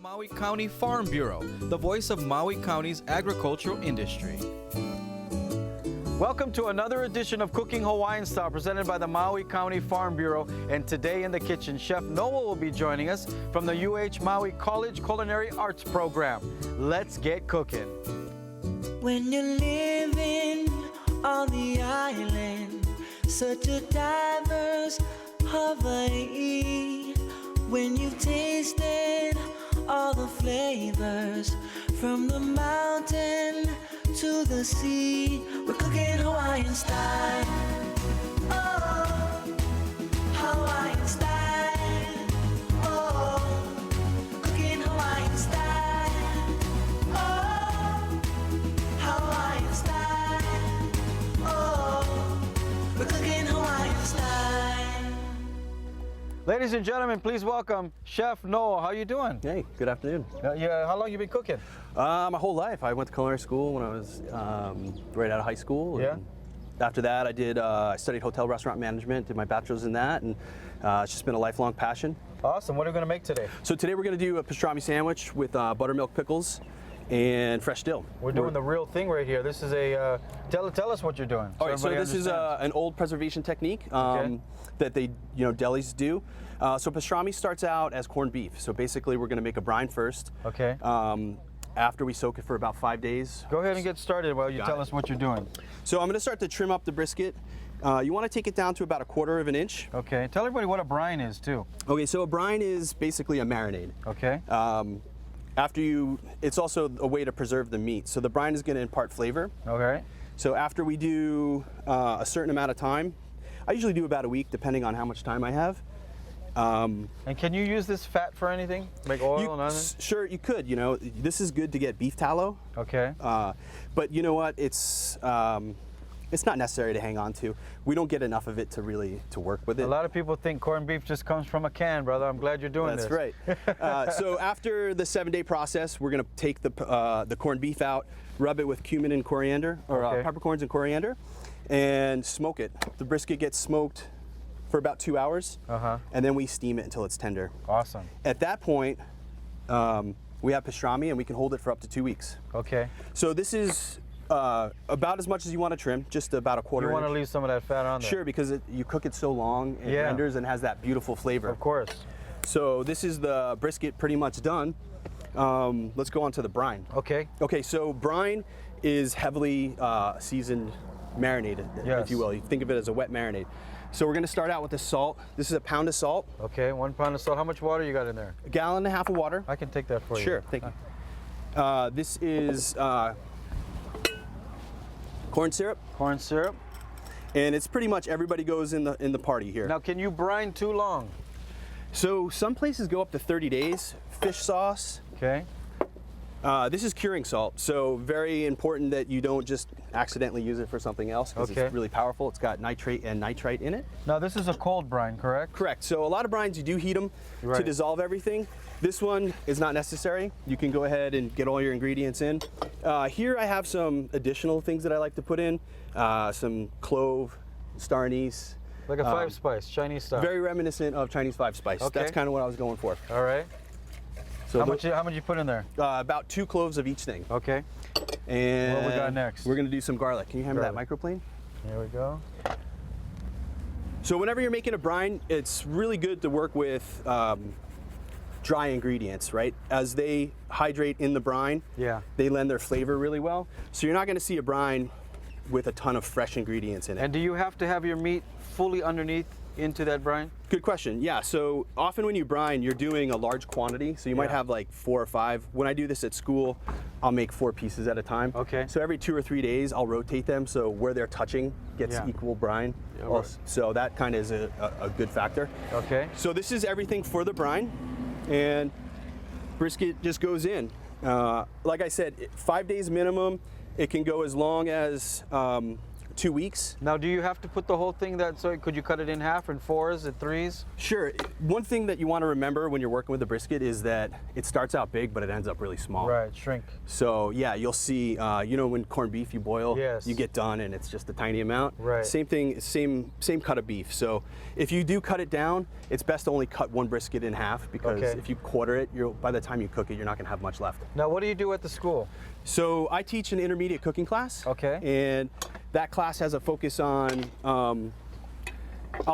Maui County Farm Bureau, the voice of Maui County's agricultural industry. Welcome to another edition of Cooking Hawaiian Style presented by the Maui County Farm Bureau. And today in the kitchen, Chef Noah will be joining us from the UH Maui College Culinary Arts Program. Let's get cooking. When you're living on the island, such a diverse Hawaii, when you've tasted all the flavors from the mountain to the sea, we're cooking Hawaiian style. Oh, Hawaiian style. Oh, cooking Hawaiian style. Oh, Hawaiian style. Oh, we're cooking Hawaiian style. Ladies and gentlemen, please welcome Chef Noah. How you doing? Hey, good afternoon. Yeah, how long you been cooking? My whole life. I went to culinary school when I was right out of high school. Yeah. And after that, I studied hotel restaurant management, did my bachelor's in that, and it's just been a lifelong passion. Awesome. What are we going to make today? So today we're going to do a pastrami sandwich with buttermilk pickles and fresh dill. We're doing the real thing right here. This is a, tell us what you're doing. All right, so everybody this is an old preservation technique Okay. that they, delis do. So pastrami starts out as corned beef. So basically we're going to make a brine first. Okay. After we soak it for about 5 days. Go ahead and get started while you Got tell it. us what you're doing. So I'm going to start to trim up the brisket. You want to take it down to about 1/4 of an inch. Okay. Tell everybody what a brine is too. Okay, so a brine is basically a marinade. Okay. It's also a way to preserve the meat. So the brine is going to impart flavor. Okay. So after we do a certain amount of time, I usually do about a week depending on how much time I have. And can you use this fat for anything? Like oil and other? Sure, you could. This is good to get beef tallow. Okay. But you know what? It's not necessary to hang on to. We don't get enough of it to really work with it. A lot of people think corned beef just comes from a can, brother. I'm glad you're doing That's this. right. So after the 7-day process, we're going to take the corned beef out, rub it with cumin and coriander, or Okay. peppercorns and coriander, and smoke it. The brisket gets smoked for about 2 hours, and then we steam it until it's tender. Awesome. At that point, we have pastrami, and we can hold it for up to 2 weeks. Okay. So this is about as much as you want to trim, just about 1/4 You want to inch. leave some of that fat on there. Sure, because you cook it so long, it Yeah. renders and has that beautiful flavor. Of course. So this is the brisket pretty much done. Let's go on to the brine. Okay. Okay, so brine is heavily seasoned, marinated, Yes. if you will. You think of it as a wet marinade. So we're gonna start out with the salt. This is a pound of salt, Okay. 1 pound of salt. How much water you got in there? 1.5 gallons of water. I can take that for you. Sure, thank you. This is corn syrup, Corn syrup. and it's pretty much everybody goes in the party here. Now, can you brine too long? So some places go up to 30 days. Fish sauce. Okay. This is curing salt, so very important that you don't just accidentally use it for something else because Okay. it's really powerful. It's got nitrate and nitrite in it. Now, this is a cold brine, correct? Correct. So a lot of brines, you do heat them to Right. dissolve everything. This one is not necessary. You can go ahead and get all your ingredients in. Here I have some additional things that I like to put in. Some clove, star anise. Like a 5-spice, Chinese style. Very reminiscent of Chinese 5-spice. Okay. That's kind of what I was going for. All right. So How much you put in there? about 2 cloves of each thing. Okay. And What we got next? We're gonna do some garlic. Can you hand me that Garlic. microplane? Here we go. So whenever you're making a brine, it's really good to work with dry ingredients, right? As they hydrate in the brine, Yeah. they lend their flavor really well. So you're not gonna see a brine with a ton of fresh ingredients in it. And do you have to have your meat fully underneath into that brine? Good question. Yeah, so often when you brine, you're doing a large quantity. So you might Yeah. have like 4 or 5. When I do this at school, I'll make 4 pieces at a time. Okay. So every 2 or 3 days, I'll rotate them so where they're touching gets Yeah. equal brine. Yeah, right. So that kind of is a good factor. Okay. So this is everything for the brine, and brisket just goes in. Like I said, 5 days minimum. It can go as long as 2 weeks. Now, do you have to put the whole thing so could you cut it in half, in 4s, in 3s? Sure. One thing that you want to remember when you're working with the brisket is that it starts out big, but it ends up really small. Right, shrink. So yeah, you'll see, you know, when corned beef you boil, Yes. you get done and it's just a tiny amount. Right. Same thing, same cut of beef. So if you do cut it down, it's best to only cut one brisket in half, because Okay. if you quarter it, by the time you cook it, you're not gonna have much left. Now, what do you do at the school? So I teach an intermediate cooking class. Okay. And that class has a focus on a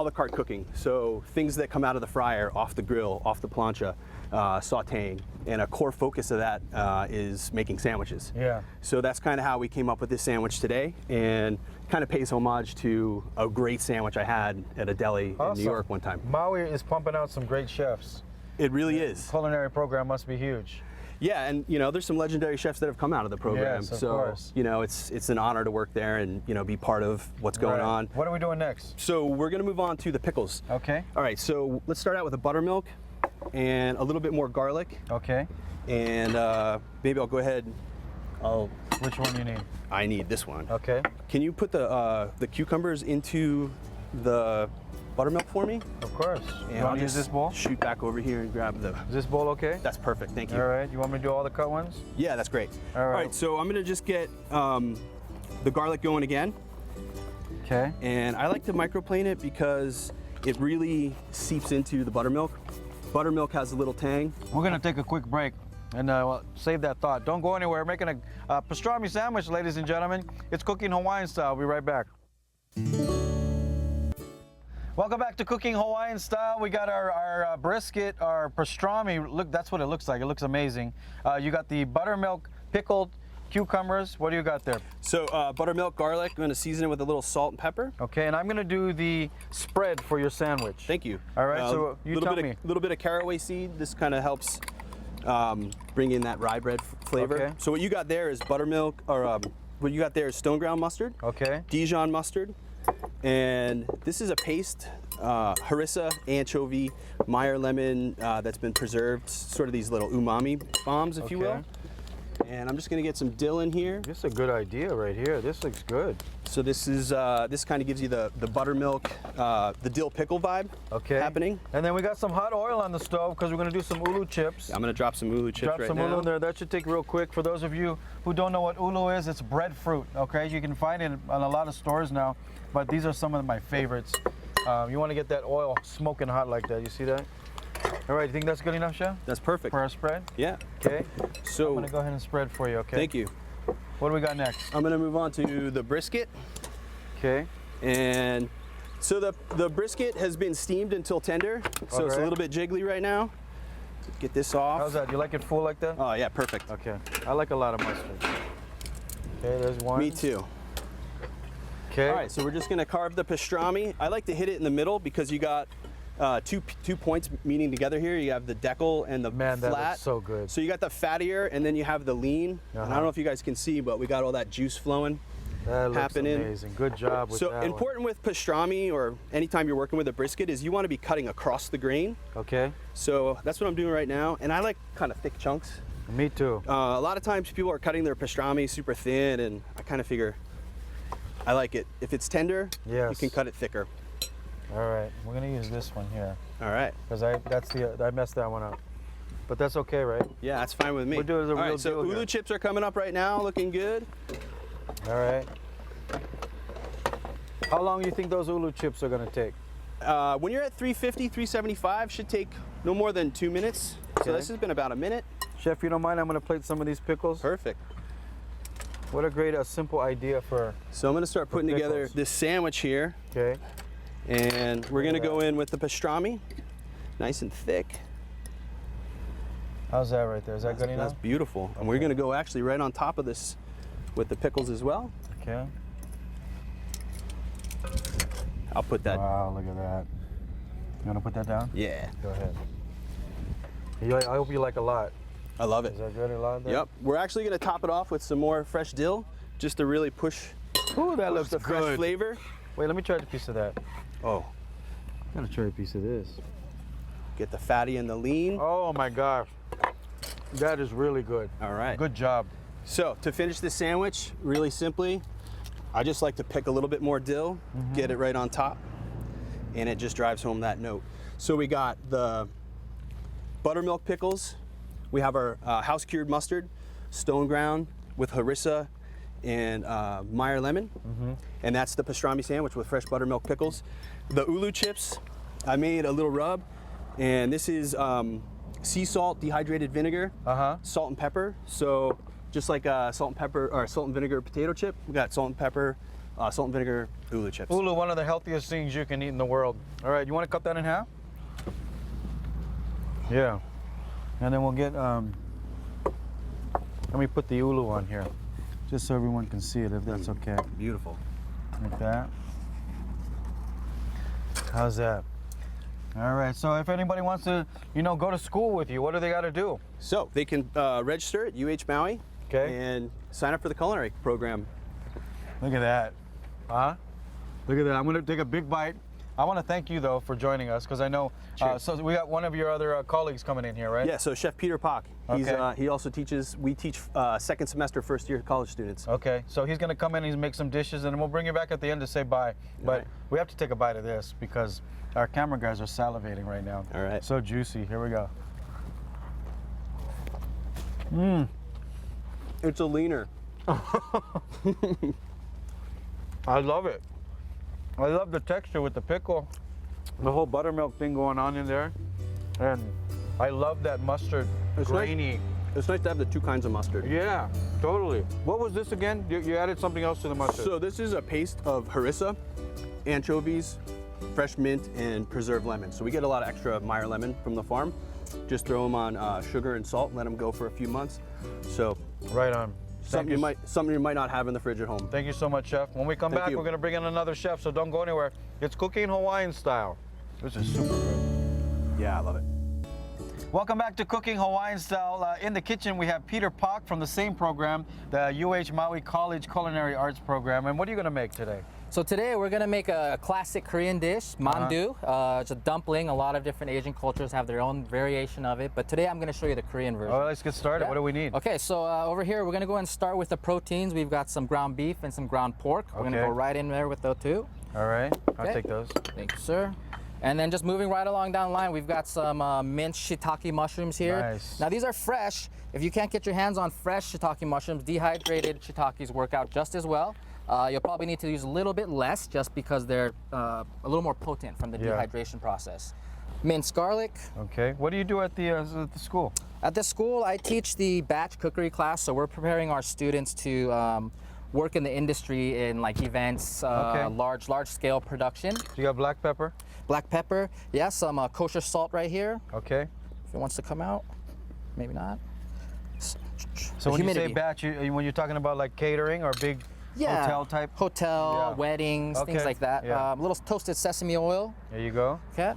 la carte cooking. So things that come out of the fryer, off the grill, off the plancha, sauteing. And a core focus of that is making sandwiches. Yeah. So that's kind of how we came up with this sandwich today, and kind of pays homage to a great sandwich I had at a deli in Awesome. New York one time. Maui is pumping out some great chefs. It really is. Culinary program must be huge. Yeah, and you know, there's some legendary chefs that have come out of the program. Yes, of so course. you know, it's an honor to work there and you know, be part of what's going Right. on. What are we doing next? So we're gonna move on to the pickles. Okay. All right, so let's start out with a buttermilk and a little bit more garlic, Okay. and maybe I'll go ahead. Which one you need? I need this one. Okay. Can you put the cucumbers into the buttermilk for me? Of course. And You want to use this bowl? shoot back over here and grab the. Is this bowl okay? That's perfect. Thank you. All right. You want me to do all the cut ones? Yeah, that's great. All right. So I'm gonna just get the garlic going again, Okay. and I like to microplane it because it really seeps into the buttermilk. Buttermilk has a little tang. We're gonna take a quick break and save that thought. Don't go anywhere. We're making a pastrami sandwich, ladies and gentlemen. It's cooking Hawaiian style. We'll be right back. Welcome back to Cooking Hawaiian Style. We got our brisket, our pastrami. Look, that's what it looks like. It looks amazing. You got the buttermilk, pickled cucumbers. What do you got there? So buttermilk, garlic. I'm gonna season it with a little salt and pepper. Okay, and I'm gonna do the spread for your sandwich. Thank you. All right, so you tell me. A little bit of caraway seed. This kind of helps bring in that rye bread flavor. Okay. So what you got there is buttermilk, or what you got there is stone ground mustard, Okay. Dijon mustard, and this is a paste, harissa, anchovy, Meyer lemon that's been preserved, sort of these little umami bombs, if you will. Okay. And I'm just gonna get some dill in here. This is a good idea right here. This looks good. So this is this kind of gives you the buttermilk, the dill pickle vibe happening. And then we got some hot oil on the stove because we're gonna do some ulu chips. I'm gonna drop some ulu chips Drop right some now. ulu in there. That should take real quick. For those of you who don't know what ulu is, it's breadfruit. Okay, you can find it on a lot of stores now, but these are some of my favorites. You want to get that oil smoking hot like that. You see that? All right, you think that's good enough, Chef? That's perfect. For our spread? Yeah. Okay. So I'm gonna go ahead and spread for you. Okay. thank you. What do we got next? I'm gonna move on to the brisket. Okay. And so the brisket has been steamed until tender, so it's a Okay. little bit jiggly right now. Get this off. How's that? You like it full like that? Oh yeah, perfect. Okay. I like a lot of mustard. Okay, there's one. Me too. Okay. All right, so we're just gonna carve the pastrami. I like to hit it in the middle because you got two points meeting together here. You have the deckle and the Man, that flat. looks so good. So you got the fattier, and then you have the lean. And I don't know if you guys can see, but we got all that juice flowing. That looks happening. amazing. Good job with So that important with pastrami, or anytime you're working with a brisket, is you want to be cutting across the grain. one. Okay. So that's what I'm doing right now, and I like kind of thick chunks. Me too. A lot of times people are cutting their pastrami super thin, and I kind of figure I like it. If it's tender, you Yes. can cut it thicker. All right. We're gonna use this one here All right. because I messed that one up, but that's okay, right? Yeah, that's fine with me. We'll do it as a All real right, so deal ulu here. chips are coming up right now, looking good. All right. How long do you think those ulu chips are gonna take? When you're at 350, 375, should take no more than 2 minutes. Okay. So this has been about a minute. Chef, you don't mind? I'm gonna plate some of these pickles. Perfect. What a great, simple idea for. So I'm gonna start putting together pickles. this sandwich here, Okay. and we're gonna Look at go in with the pastrami, nice and thick. How's that right there? Is that good enough? That's beautiful. And we're gonna go actually right on top of this with the pickles as well. Okay. I'll put that. Wow, look at that. You wanna put that down? Yeah, Go ahead. I hope you like a lot. I love it. Is that good? A lot there? Yep. We're actually gonna top it off with some more fresh dill, just to really push Ooh, that looks the fresh good. flavor. Wait, let me try a piece of that. Oh, I'm gonna try a piece of this. get the fatty and the lean. Oh my gosh. That is really good. All right. Good job. So to finish this sandwich, really simply, I just like to pick a little bit more dill, get it right on top, and it just drives home that note. So we got the buttermilk pickles. We have our house cured mustard, stone ground with harissa and Meyer lemon, and that's the pastrami sandwich with fresh buttermilk pickles. The ulu chips, I made a little rub, and this is sea salt, dehydrated vinegar, salt and pepper. So just like salt and pepper or salt and vinegar potato chip, we got salt and pepper, salt and vinegar ulu chips. Ulu, one of the healthiest things you can eat in the world. All right, you want to cut that in half? Yeah. And then we'll get, let me put the ulu on here, just so everyone can see it, if that's okay. Beautiful. Like that. How's that? All right, so if anybody wants to, go to school with you, what do they got to do? So they can register at UH Maui and sign up for the culinary program. Look at that. Huh? Look at that. I'm going to take a big bite. I want to thank you, though, for joining us, because I know, so we got one of your other colleagues coming in here, right? Yeah, so Chef Peter Pak. He's, Okay. he also teaches, we teach second semester, first year college students. Okay, so he's going to come in and make some dishes, and we'll bring you back at the end to say bye. But right. we have to take a bite of this, because our camera guys are salivating right now. All right. So juicy. Here we go. It's a leaner. I love it. I love the texture with the pickle, the whole buttermilk thing going on in there, and I love that mustard, grainy. It's nice to have the two kinds of mustard. Yeah, totally. What was this again? You added something else to the mustard. So this is a paste of harissa, anchovies, fresh mint, and preserved lemon. So we get a lot of extra Meyer lemon from the farm. Just throw them on sugar and salt, let them go for a few months. So right on. something you might not have in the fridge at home. Thank you so much, Chef. When we come back, we're going to bring in another chef, so don't go anywhere. It's cooking Hawaiian style. This is super good. Yeah, I love it. Welcome back to Cooking Hawaiian Style. In the kitchen, we have Peter Pak from the same program, the UH Maui College Culinary Arts Program. And what are you going to make today? So today we're gonna make a classic Korean dish, mandu. It's a dumpling. A lot of different Asian cultures have their own variation of it, but today I'm gonna show you the Korean version. All right, let's get started. Yeah. What do we need? Okay, so over here we're gonna go and start with the proteins. We've got some ground beef and some ground pork. We're gonna go right in there with those two. All right, I'll Okay. take those. Thank you, sir. And then just moving right along down the line, we've got some minced shiitake mushrooms here. Nice. Now these are fresh. If you can't get your hands on fresh shiitake mushrooms, dehydrated shiitakes work out just as well. You'll probably need to use a little bit less just because they're a little more potent from the dehydration process. Minced garlic. Okay, what do you do at the school? At the school, I teach the batch cookery class, so we're preparing our students to work in the industry in like events, large scale production. Do you got black pepper? Black pepper, yeah, some kosher salt right here. Okay. If it wants to come out, maybe not. So when you say batch, when you're talking about like catering or big hotel type? Hotel, weddings, things like that. A little toasted sesame oil. There you go. Okay.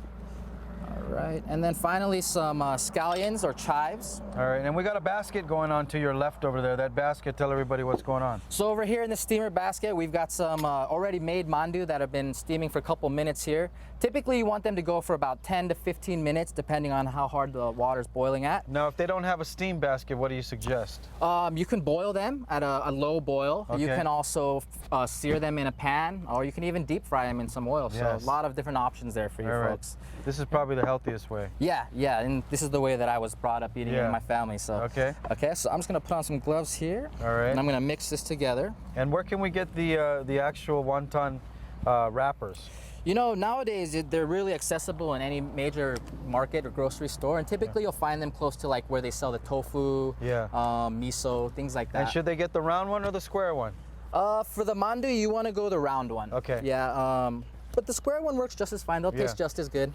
All right, and then finally some scallions or chives. All right, and we got a basket going on to your left over there. That basket, tell everybody what's going on. So over here in the steamer basket, we've got some already made mandu that have been steaming for a couple minutes here. Typically, you want them to go for about 10 to 15 minutes, depending on how hard the water's boiling at. Now, if they don't have a steam basket, what do you suggest? You can boil them at a low boil. Okay. You can also sear them in a pan, or you can even deep fry them in some oil. Yes. So a lot of different options there for you folks. This is probably the healthiest way. Yeah, and this is the way that I was brought up eating in my family. So Okay, so I'm just gonna put on some gloves here. All right. And I'm gonna mix this together. And where can we get the actual wonton wrappers? You know, nowadays they're really accessible in any major market or grocery store, and typically you'll find them close to like where they sell the tofu, miso, things like that. And should they get the round one or the square one? For the mandu, you want to go the round one. Okay. Yeah, but the square one works just as fine. They'll taste just as good.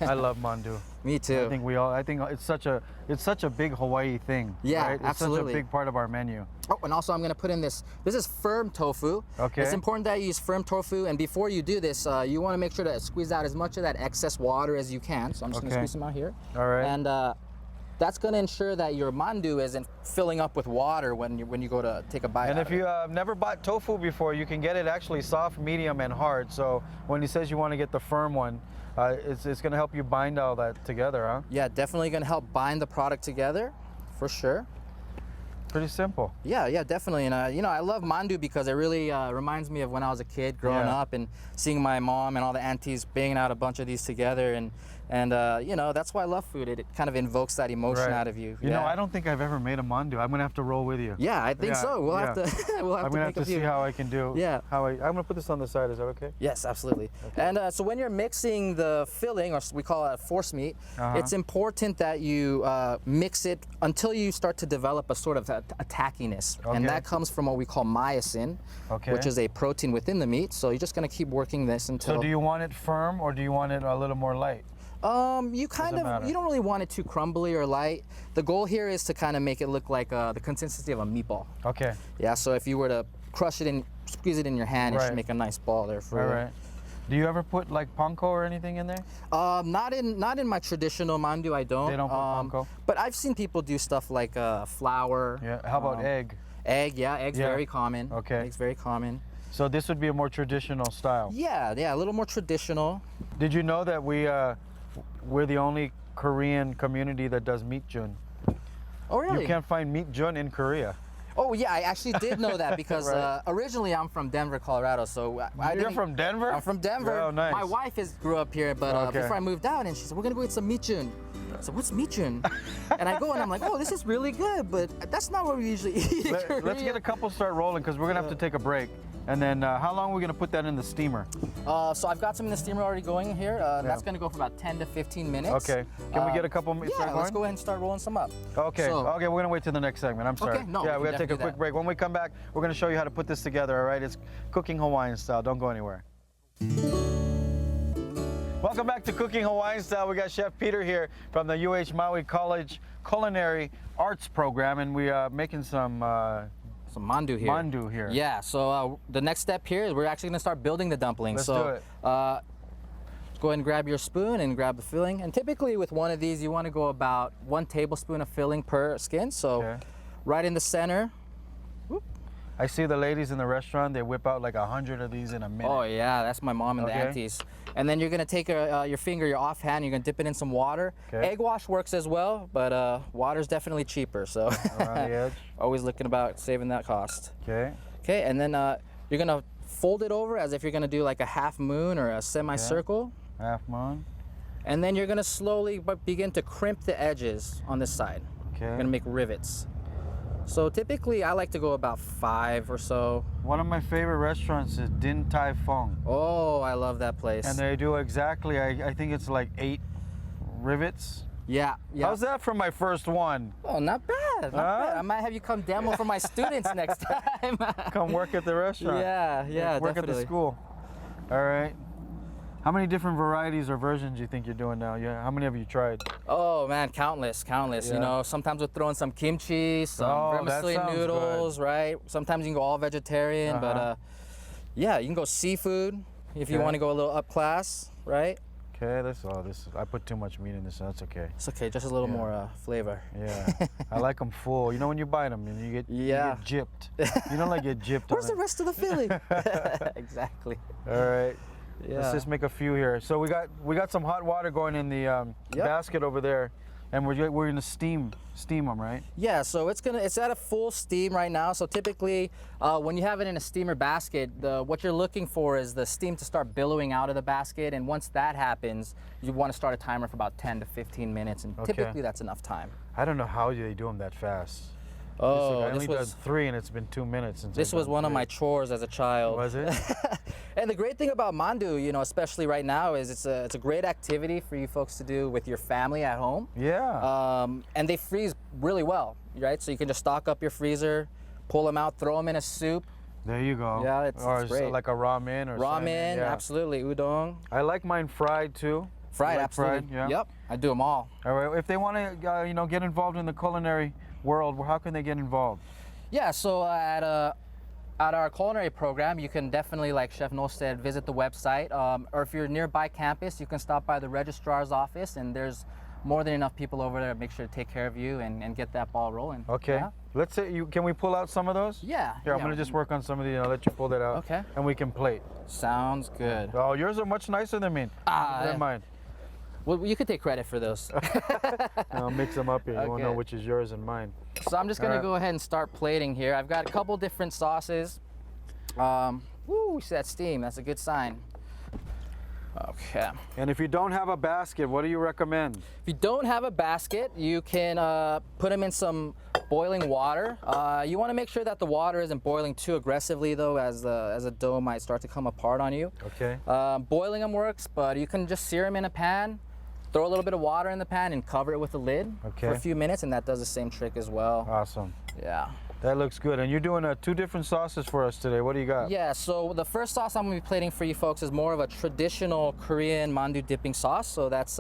I love mandu. Me too. I think it's such a big Hawaii thing. Yeah, right? It's absolutely. such a big part of our menu. Oh, and also I'm gonna put in this. This is firm tofu. Okay. It's important that you use firm tofu, and before you do this, you want to make sure to squeeze out as much of that excess water as you can. So I'm just gonna squeeze some out here. All right. And that's gonna ensure that your mandu isn't filling up with water when you go to take a bite. And out if of you it. have never bought tofu before, you can get it actually soft, medium, and hard. So when he says you want to get the firm one, it's going to help you bind all that together, huh? Yeah, definitely gonna help bind the product together, for sure. Pretty simple. Yeah, yeah, definitely. And you know, I love mandu because it really reminds me of when I was a kid growing Yeah. up and seeing my mom and all the aunties banging out a bunch of these together. And you know, that's why I love food. It kind of invokes that emotion out of you. You know, I don't think I've ever made a mandu. I'm gonna have to roll with you. Yeah, I think so. We'll have to. We'll have I'm to gonna make have to a few. see how I can do. Yeah. I'm gonna put this on the side. Is that okay? Yes, absolutely. And so when you're mixing the filling, or we call it force meat, it's important that you mix it until you start to develop a sort of a tackiness. And that comes from what we call myosin, which is a protein within the meat. So you're just going to keep working this until... So do you want it firm or do you want it a little more light? You kind of, you don't really want it too crumbly or light. The goal here is to kind of make it look like the consistency of a meatball. Okay. Yeah, so if you were to crush it and squeeze it in your hand, it should make a nice ball there for you. All right. Do you ever put like panko or anything in there? Not in my traditional mandu, I don't. They don't put panko? But I've seen people do stuff like flour. Yeah. How about egg? Egg, yeah, egg's Yeah. very common. Okay. Egg's very common. So this would be a more traditional style. Yeah, yeah, a little more traditional. Did you know that we're the only Korean community that does meat jun? Oh, really? You can't find meat jun in Korea. Oh, yeah, I actually did know that because originally I'm from Denver, Colorado. So You're from Denver? I'm from Denver. Oh, nice. My wife grew up here, but before I moved out, and she said, we're gonna go eat some meatjun. I said, what's meatjun? And I go and I'm like, oh, this is really good, but that's not what we usually eat. Let's get a couple start rolling because we're gonna have to take a break. And then how long are we gonna put that in the steamer? So I've got some in the steamer already going here. That's gonna go for about 10 to 15 minutes. Okay. Can we get a couple? Yeah, let's go ahead and start rolling some up. Okay. So, Okay, we're gonna wait till the next segment. I'm sorry. Okay, no, Yeah, we we gotta can take a definitely do quick that. break. When we come back, we're gonna show you how to put this together. All right? It's cooking Hawaiian style. Don't go anywhere. Welcome back to Cooking Hawaiian Style. We got Chef Peter here from the Maui College Culinary Arts Program, and we are making some mandu here. mandu here. Yeah, so the next step here is we're actually gonna start building the dumplings. Let's so, do it. Go ahead and grab your spoon and grab the filling. And typically with one of these, you want to go about 1 tablespoon of filling per skin. So right in the center. I see the ladies in the restaurant, they whip out like 100 of these in a minute. Oh yeah, that's my mom and the aunties. And then you're gonna take your finger, your offhand, you're gonna dip it in some water. Egg wash works as well, but water's definitely cheaper. So Around the edge. always looking about saving that cost. Okay. Okay, and then you're gonna fold it over as if you're gonna do like a half moon or a semicircle. Half moon. And then you're gonna slowly begin to crimp the edges on this side. Okay. You're gonna make rivets. So typically I like to go about 5 or so. One of my favorite restaurants is Din Tai Fung. Oh, I love that place. And they do exactly, I think it's like 8 rivets. Yeah, yeah. How's that for my first one? Oh, not bad, not bad. I might have you come demo for my students next time. Come work at the restaurant. Yeah, yeah, Work definitely. at the school. All right. How many different varieties or versions do you think you're doing now? Yeah. How many have you tried? Oh man, countless. Yeah. You know, sometimes we'll throw in some kimchi, some that vermicelli sounds noodles, right? Sometimes you can go all vegetarian, but yeah, you can go seafood if you want to go a little up class, right? Okay, I put too much meat in this, so that's okay. It's okay, just a little more flavor. Yeah, I like them full. You know when you bite them and you get gypped. You don't like get gypped. Where's the rest of the filling? Exactly. All right. Yeah. Let's just make a few here. So we got some hot water going in the basket over there, and we're gonna steam them, right? Yeah, so it's at a full steam right now. So typically, when you have it in a steamer basket, what you're looking for is the steam to start billowing out of the basket, and once that happens, you want to start a timer for about 10 to 15 minutes, and typically that's enough time. I don't know how they do them that fast. Oh, I only did 3, and it's been 2 minutes since. This was one of my chores as a child. Was it? And the great thing about mandu, you know, especially right now, is it's a great activity for you folks to do with your family at home. Yeah. And they freeze really well, right? So you can just stock up your freezer, pull them out, throw them in a soup. There you go. Yeah, it's great. Like a ramen or ramen, salmon, yeah. absolutely, udon. I like mine fried too. Fried, like absolutely. Fried, yeah. Yep, I do them all. All right. If they want to, get involved in the culinary world, how can they get involved? Yeah, so at our culinary program, you can definitely, like Chef Noel said, visit the website. Or if you're nearby campus, you can stop by the registrar's office, and there's more than enough people over there to make sure to take care of you and get that ball rolling. Okay. Yeah? Let's say can we pull out some of those? Yeah. Here, I'm gonna just work on some of these. I'll let you pull that out. Okay. And we can plate. Sounds good. Oh, yours are much nicer than mine. Never mind. Well, you could take credit for those. I'll mix them up here. You won't know Okay. which is yours and mine. So I'm just gonna Alright. go ahead and start plating here. I've got a couple different sauces. Woo, we see that steam. That's a good sign. Okay. And if you don't have a basket, what do you recommend? If you don't have a basket, you can put them in some boiling water. You want to make sure that the water isn't boiling too aggressively, though, as the dough might start to come apart on you. Okay. Boiling them works, but you can just sear them in a pan, throw a little bit of water in the pan, and cover it with a lid for a Okay. few minutes, and that does the same trick as well. Awesome. Yeah. That looks good. And you're doing 2 different sauces for us today. What do you got? Yeah, so the first sauce I'm going to be plating for you folks is more of a traditional Korean mandu dipping sauce. So that's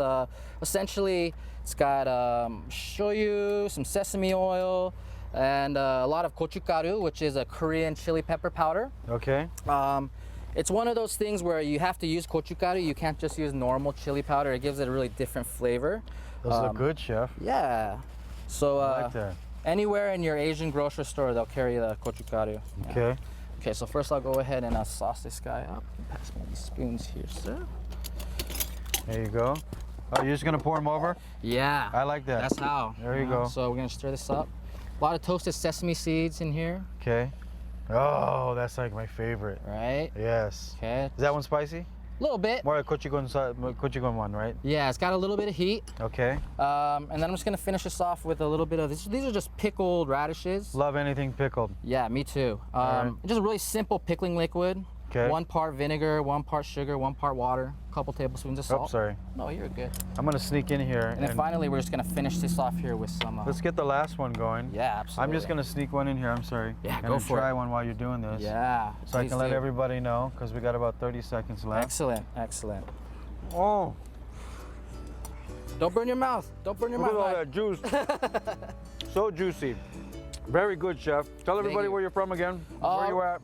essentially, it's got shoyu, some sesame oil, and a lot of gochugaru, which is a Korean chili pepper powder. Okay. It's one of those things where you have to use gochugaru. You can't just use normal chili powder. It gives it a really different flavor. Those look good, Chef. Yeah. So I like that. anywhere in your Asian grocery store, they'll carry the gochugaru. Yeah. Okay. Okay, so first I'll go ahead and sauce this guy up. Pass me these spoons here, sir. There you go. Oh, you're just gonna pour them over? Yeah. I like that. That's how. There you go. So we're gonna stir this up. A lot of toasted sesame seeds in here, Okay. Oh, that's like my favorite. right? Yes. Okay. Is that one spicy? A little bit. More like gochugon one, right? Yeah, it's got a little bit of heat. Okay. And then I'm just gonna finish this off with a little bit of these are just pickled radishes. Love anything pickled. Yeah, me too. right. Just a really simple pickling liquid. Okay. 1 part vinegar, 1 part sugar, 1 part water, a couple tablespoons of salt. Oh, sorry. No, you're good. I'm gonna sneak in here. And then finally, we're just gonna finish this off here with some. Let's get the last one going. Yeah, absolutely. I'm just gonna sneak one in here. I'm sorry. Yeah, and go for try it. one while you're doing this. Yeah. So I please can let do. everybody know because we got about 30 seconds left. Excellent, excellent. Oh, Don't burn your mouth. Don't burn your look at all mouth. that juice. So juicy. Very good, Chef. Tell everybody you. where you're from again. Where you at?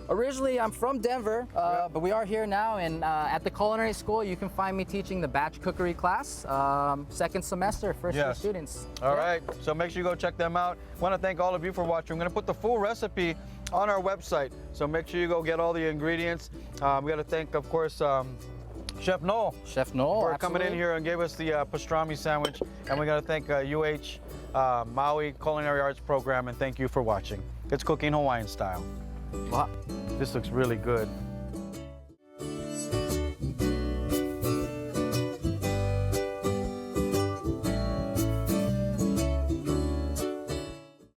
Originally, I'm from Denver, but we are here now, and at the Culinary School, you can find me teaching the batch cookery class, 2nd semester, first year Yes. students. All Yeah. right, so make sure you go check them out. Want to thank all of you for watching. I'm going to put the full recipe on our website, so make sure you go get all the ingredients. We got to thank, of course, Chef Noel Chef Noel, for coming in absolutely. here and gave us the pastrami sandwich. And we got to thank UH Maui Culinary Arts Program, and thank you for watching. It's Cooking Hawaiian Style. Wow. This looks really good.